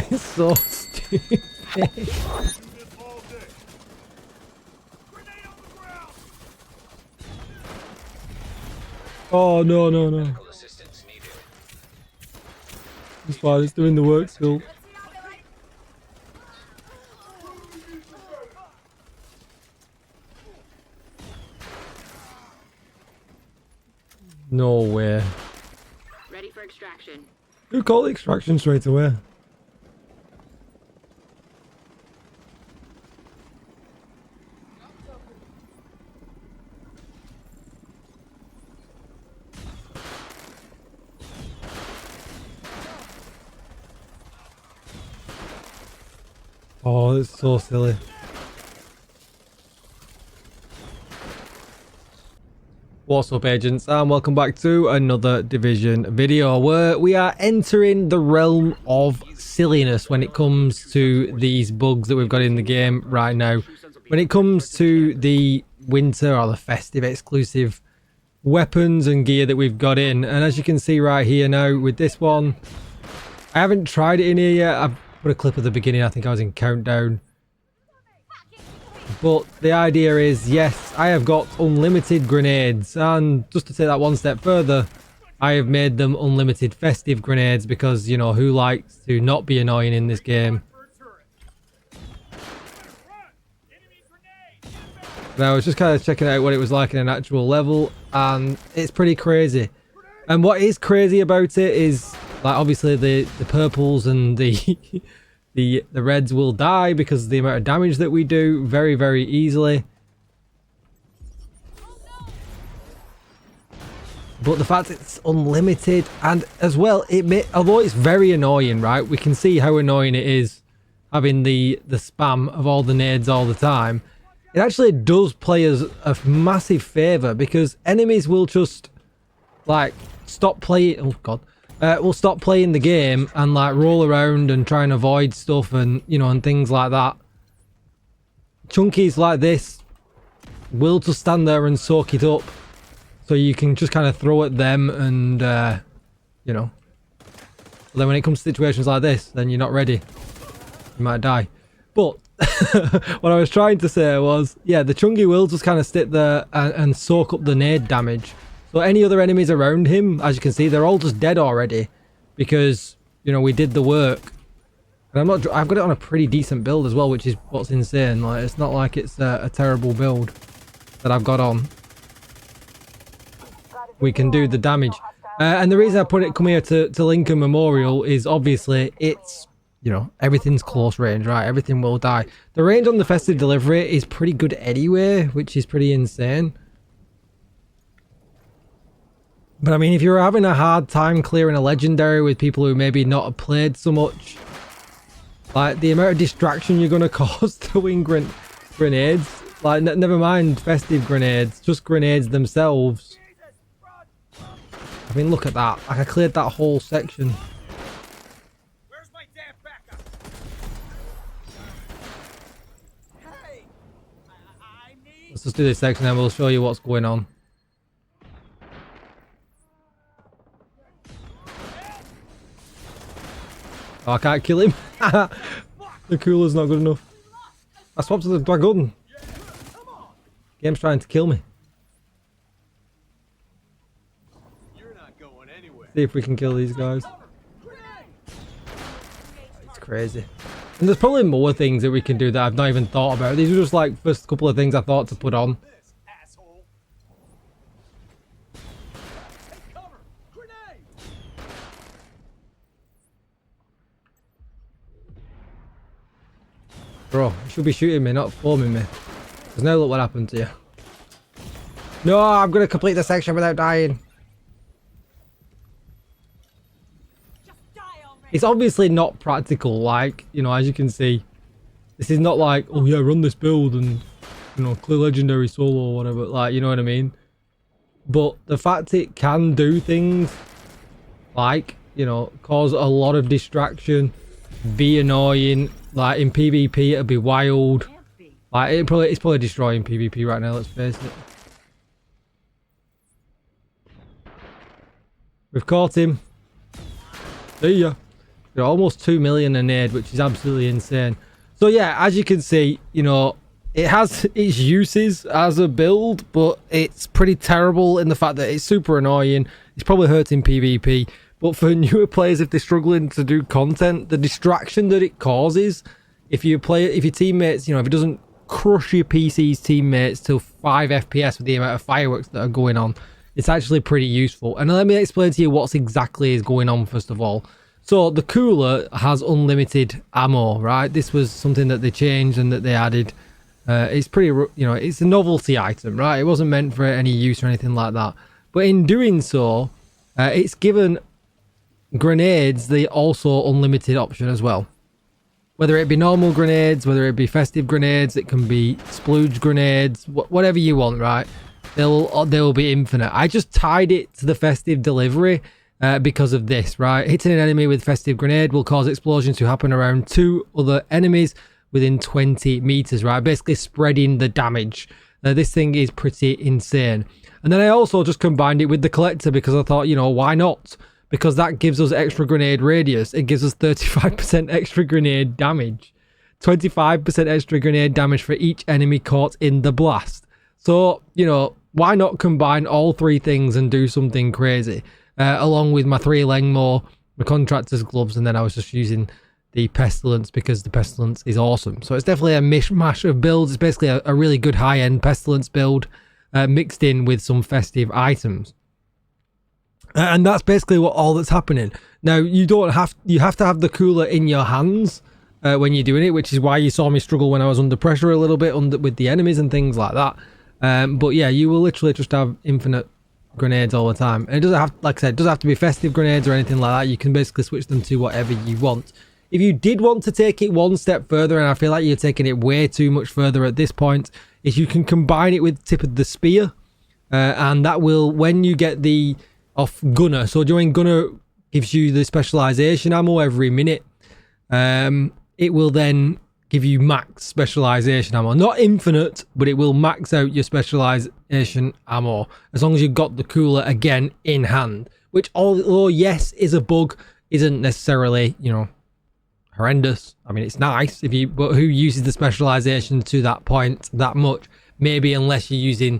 It's so stupid. Oh no no no! It's fine. It's doing the work still. No way. Ready for extraction. Who called extraction straight away? Oh, it's so silly. What's up, agents, and welcome back to another Division video where we are entering the realm of silliness when it comes to these bugs that we've got in the game right now. When it comes to the winter or the festive exclusive weapons and gear that we've got in, and as you can see right here now with this one, I haven't tried it in here yet. I've put a clip at the beginning. I think I was in countdown. But the idea is, yes, I have got unlimited grenades, and just to take that one step further, I have made them unlimited festive grenades because, you know, who likes to not be annoying in this game? Now I was just kind of checking out what it was like in an actual level, and it's pretty crazy. And what is crazy about it is, like, obviously the purples and the the reds will die because of the amount of damage that we do very, very easily. But the fact it's unlimited, and as well, although it's very annoying, right? We can see how annoying it is having the spam of all the nades all the time. It actually does play us a massive favour because enemies will just, like, stop playing. Oh god. We'll stop playing the game and like roll around and try and avoid stuff and, you know, and things like that. Chunkies like this will just stand there and soak it up, so you can just kind of throw at them and you know. But then when it comes to situations like this, then you're not ready. You might die. But what I was trying to say was, yeah, the chunky will just kind of sit there and soak up the nade damage. So any other enemies around him, as you can see, they're all just dead already because, you know, we did the work. And I've got it on a pretty decent build as well, which is what's insane. Like, it's not like it's a terrible build that I've got on. We can do the damage. And the reason I come here to Lincoln Memorial is obviously it's, you know, everything's close range, right? Everything will die. The range on the festive delivery is pretty good anyway, which is pretty insane. But I mean, if you're having a hard time clearing a legendary with people who maybe not have played so much, like the amount of distraction you're going to cause throwing grenades, like never mind festive grenades, just grenades themselves. I mean, look at that. Like, I cleared that whole section. Where's my damn backup? Hey, I need... Let's just do this section and we'll show you what's going on. Oh, I can't kill him. The cooler's not good enough. I swapped to the dragon. Game's trying to kill me. You're not going anywhere. See if we can kill these guys. It's crazy. And there's probably more things that we can do that I've not even thought about. These are just like first couple of things I thought to put on. This asshole. Take cover. Grenade. Bro, you should be shooting me, not foaming me. Because now look what happened to you. No, I'm going to complete the section without dying. It's obviously not practical, like, you know, as you can see. This is not like, oh yeah, run this build and, you know, clear legendary solo or whatever, like, you know what I mean? But the fact it can do things like, you know, cause a lot of distraction, be annoying, like in PvP it'll be wild. Like it's probably destroying PvP right now, let's face it. We've caught him. See ya. You're almost 2 million a nade, which is absolutely insane. So yeah, as you can see, you know, it has its uses as a build, but it's pretty terrible in the fact that it's super annoying. It's probably hurting PvP. But for newer players, if they're struggling to do content, the distraction that it causes, if your teammates, you know, if it doesn't crush your PC's teammates to 5 FPS with the amount of fireworks that are going on, it's actually pretty useful. And let me explain to you what's exactly is going on first of all. So the cooler has unlimited ammo, right? This was something that they changed and that they added. It's pretty, you know, it's a novelty item, right? It wasn't meant for any use or anything like that. But in doing so, it's given grenades the also unlimited option as well. Whether it be normal grenades, whether it be festive grenades, it can be splooge grenades, whatever you want, right? They'll be infinite. I just tied it to the festive delivery because of this, right? Hitting an enemy with festive grenade will cause explosions to happen around 2 other enemies within 20 meters, right? Basically spreading the damage. This thing is pretty insane. And then I also just combined it with the collector because I thought, you know, why not? Because that gives us extra grenade radius. It gives us 35% extra grenade damage. 25% extra grenade damage for each enemy caught in the blast. So, you know, why not combine all 3 things and do something crazy? Along with my 3 Langmore, my contractor's gloves, and then I was just using the pestilence because the pestilence is awesome. So it's definitely a mishmash of builds. It's basically a really good high-end pestilence build mixed in with some festive items. And that's basically all that's happening. Now, you have to have the cooler in your hands when you're doing it, which is why you saw me struggle when I was under pressure a little bit with the enemies and things like that. But yeah, you will literally just have infinite grenades all the time. And it doesn't have, like I said, it doesn't have to be festive grenades or anything like that. You can basically switch them to whatever you want. If you did want to take it one step further, and I feel like you're taking it way too much further at this point, is you can combine it with tip of the spear. And that will, when you get the off gunner, so doing gunner gives you the specialization ammo every minute. It will then give you max specialization ammo, not infinite, but it will max out your specialization ammo as long as you've got the cooler again in hand, which, although yes is a bug, isn't necessarily, you know, horrendous. I mean, it's nice if you, but who uses the specialization to that point that much? Maybe unless you're using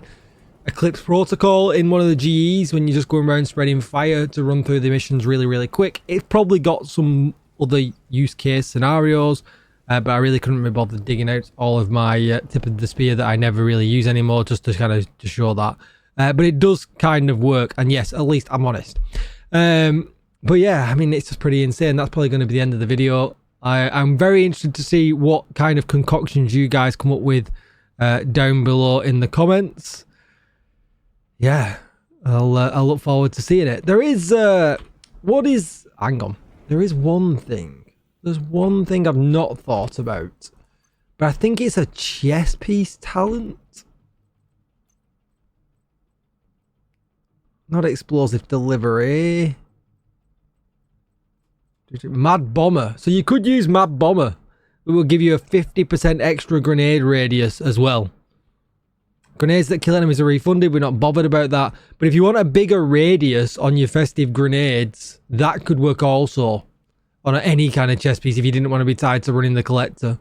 Eclipse Protocol in one of the GEs when you're just going around spreading fire to run through the missions really quick. It's probably got some other use case scenarios, but I really couldn't be bothered digging out all of my tip of the spear that I never really use anymore, just to kind of to show that. But it does kind of work, and yes, at least I'm honest. But yeah, I mean, it's just pretty insane. That's probably going to be the end of the video. I'm very interested to see what kind of concoctions you guys come up with down below in the comments. Yeah, I'll look forward to seeing it. There is hang on. There is one thing. There's one thing I've not thought about, but I think it's a chess piece talent. Not explosive delivery. Mad Bomber. So you could use Mad Bomber. It will give you a 50% extra grenade radius as well. Grenades that kill enemies are refunded. We're not bothered about that. But if you want a bigger radius on your festive grenades, that could work also on any kind of chess piece if you didn't want to be tied to running the collector.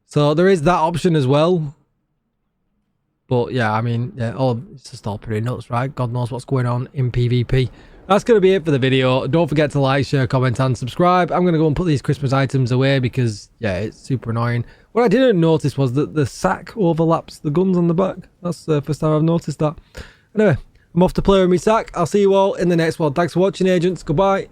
So there is that option as well. But yeah, I mean, yeah, it's just all pretty nuts, right? God knows what's going on in PvP. That's going to be it for the video. Don't forget to like, share, comment, and subscribe. I'm going to go and put these Christmas items away because, yeah, it's super annoying. What I didn't notice was that the sack overlaps the guns on the back. That's the first time I've noticed that. Anyway, I'm off to play with my sack. I'll see you all in the next one. Thanks for watching, agents. Goodbye.